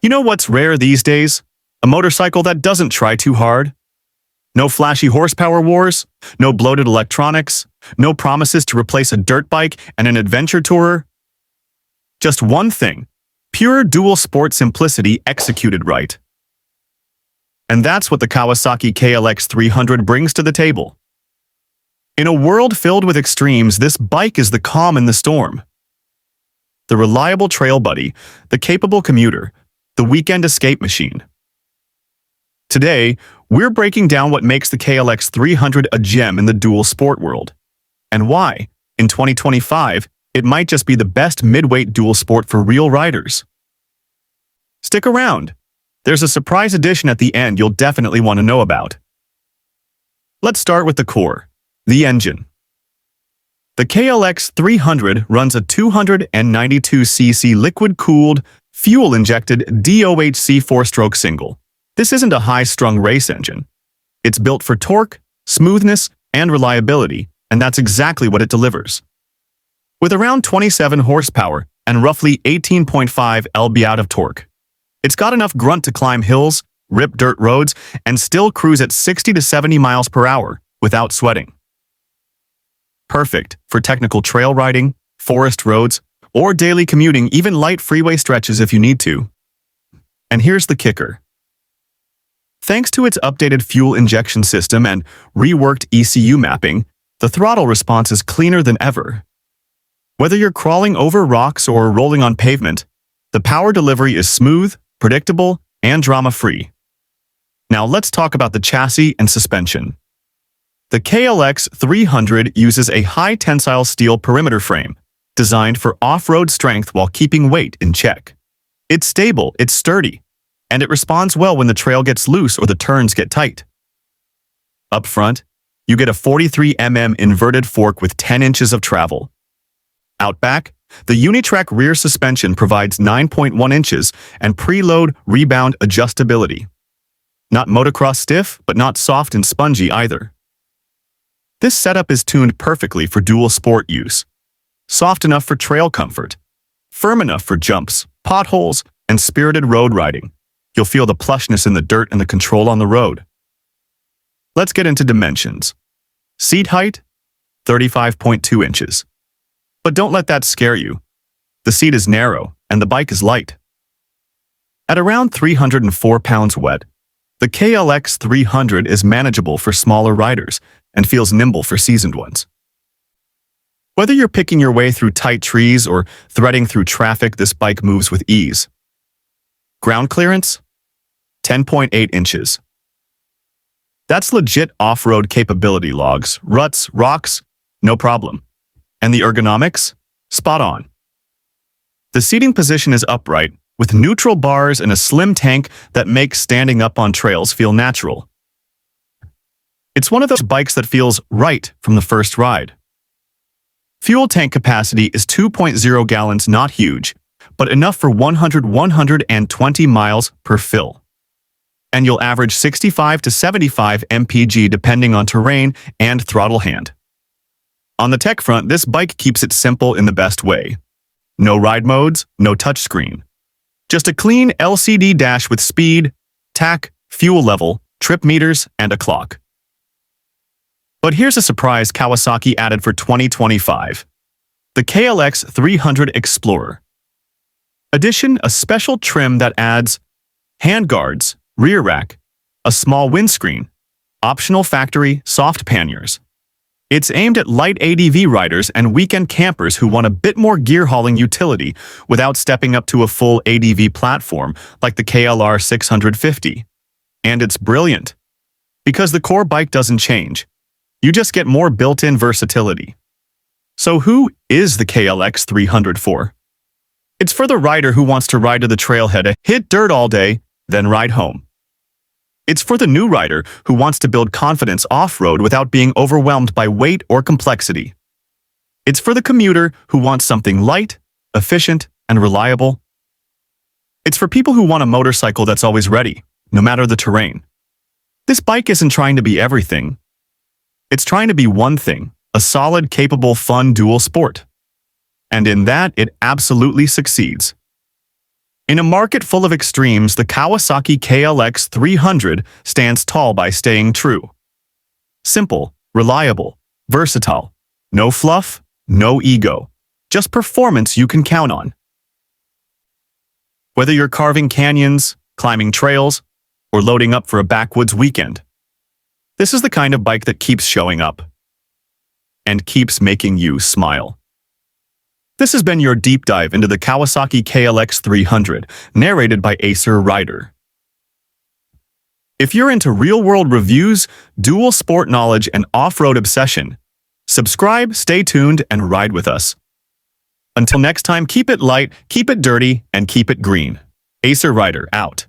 You know what's rare these days? A motorcycle that doesn't try too hard. No flashy horsepower wars, no bloated electronics, no promises to replace a dirt bike and an adventure tourer. Just one thing, pure dual sport simplicity executed right. And that's what the Kawasaki KLX300 brings to the table. In a world filled with extremes, this bike is the calm in the storm. The reliable trail buddy, the capable commuter, the weekend escape machine. Today, we're breaking down what makes the KLX300 a gem in the dual sport world, and why, in 2025, it might just be the best mid-weight dual sport for real riders. Stick around. There's a surprise addition at the end you'll definitely want to know about. Let's start with the core, the engine. The KLX300 runs a 292cc liquid-cooled, fuel-injected DOHC 4-stroke single. This isn't a high-strung race engine. It's built for torque, smoothness, and reliability, and that's exactly what it delivers. With around 27 horsepower and roughly 18.5 lb of torque, it's got enough grunt to climb hills, rip dirt roads, and still cruise at 60 to 70 miles per hour without sweating. Perfect for technical trail riding, forest roads, or daily commuting, even light freeway stretches if you need to. And here's the kicker. Thanks to its updated fuel injection system and reworked ECU mapping, the throttle response is cleaner than ever. Whether you're crawling over rocks or rolling on pavement, the power delivery is smooth, predictable, and drama-free. Now let's talk about the chassis and suspension. The KLX300 uses a high-tensile steel perimeter frame, designed for off-road strength while keeping weight in check. It's stable, it's sturdy, and it responds well when the trail gets loose or the turns get tight. Up front, you get a 43mm inverted fork with 10 inches of travel. Out back, the Unitrack rear suspension provides 9.1 inches and preload rebound adjustability. Not motocross stiff, but not soft and spongy either. This setup is tuned perfectly for dual sport use. Soft enough for trail comfort, firm enough for jumps, potholes, and spirited road riding. You'll feel the plushness in the dirt and the control on the road. Let's get into dimensions. Seat height, 35.2 inches. But don't let that scare you. The seat is narrow and the bike is light. At around 304 pounds wet, the KLX300 is manageable for smaller riders and feels nimble for seasoned ones. Whether you're picking your way through tight trees or threading through traffic, this bike moves with ease. Ground clearance? 10.8 inches. That's legit off-road capability. Logs, ruts, rocks, no problem. And the ergonomics? Spot on. The seating position is upright, with neutral bars and a slim tank that makes standing up on trails feel natural. It's one of those bikes that feels right from the first ride. Fuel tank capacity is 2.0 gallons, not huge, but enough for 120 miles per fill. And you'll average 65 to 75 mpg depending on terrain and throttle hand. On the tech front, this bike keeps it simple in the best way. No ride modes, no touchscreen. Just a clean LCD dash with speed, tach, fuel level, trip meters, and a clock. But here's a surprise Kawasaki added for 2025. The KLX300 Explorer. Edition, a special trim that adds handguards, rear rack, a small windscreen, optional factory soft panniers. It's aimed at light ADV riders and weekend campers who want a bit more gear-hauling utility without stepping up to a full ADV platform like the KLR650. And it's brilliant. Because the core bike doesn't change. You just get more built-in versatility. So who is the KLX300 for? It's for the rider who wants to ride to the trailhead, hit dirt all day, then ride home. It's for the new rider who wants to build confidence off-road without being overwhelmed by weight or complexity. It's for the commuter who wants something light, efficient, and reliable. It's for people who want a motorcycle that's always ready, no matter the terrain. This bike isn't trying to be everything. It's trying to be one thing, a solid, capable, fun dual sport. And in that, it absolutely succeeds. In a market full of extremes, the Kawasaki KLX300 stands tall by staying true. Simple, reliable, versatile. No fluff, no ego. Just performance you can count on. Whether you're carving canyons, climbing trails, or loading up for a backwoods weekend, this is the kind of bike that keeps showing up and keeps making you smile. This has been your deep dive into the Kawasaki KLX300, narrated by Acer Rider. If you're into real-world reviews, dual sport knowledge, and off-road obsession, subscribe, stay tuned, and ride with us. Until next time, keep it light, keep it dirty, and keep it green. Acer Rider out.